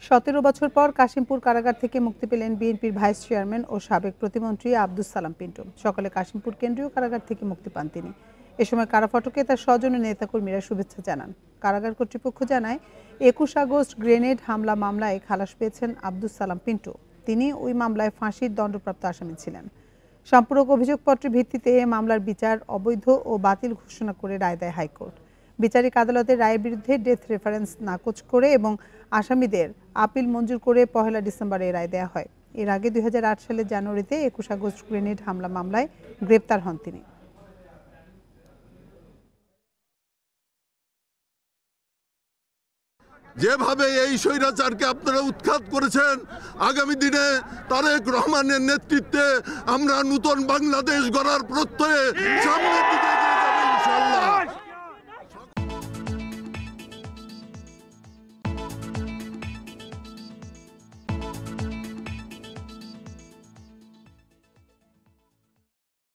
17 বছর পর কাশিমপুর কারাগার থেকে মুক্তি পেলেন বিএনপির ভাইস চেয়ারম্যান ও সাবেক প্রতিমন্ত্রী আব্দুস সালাম পিন্টু। সকালে কাশিমপুর কেন্দ্রীয় কারাগার থেকে মুক্তি পান তিনি। এ সময় কারাফটকে তার স্বজন ও নেতাকর্মীরা শুভেচ্ছা জানান। কারাগার কর্তৃপক্ষ জানায়, 21 আগস্ট গ্রেনেড হামলা মামলায় খালাস পেয়েছেন আব্দুস সালাম পিন্টু। তিনি ওই মামলায় ফাঁসির দণ্ডপ্রাপ্ত আসামি ছিলেন। সম্পূরক অভিযোগপত্রের ভিত্তিতে মামলার বিচার অবৈধ ও বাতিল ঘোষণা করে রায় দেয় হাইকোর্ট। বিচারিক আদালতের রায়ের বিরুদ্ধে ডেথ রেফারেন্স নাকচ করে এবং আসামিদের আপিল মঞ্জুর করে 1 ডিসেম্বরে রায় দেওয়া হয়। এর আগে 2008 সালের জানুয়ারিতে 21 আগস্ট গ্রেনেড হামলা মামলায় গ্রেপ্তার হন তিনি। যেভাবে এই স্বৈরাচারকে আপনারা উৎখাত করেছেন, আগামী দিনে তারেক রহমানের নেতৃত্বে আমরা নতুন বাংলাদেশ গড়ার প্রত্যয়ে সামনের দিকে এগিয়ে যাব ইনশাআল্লাহ।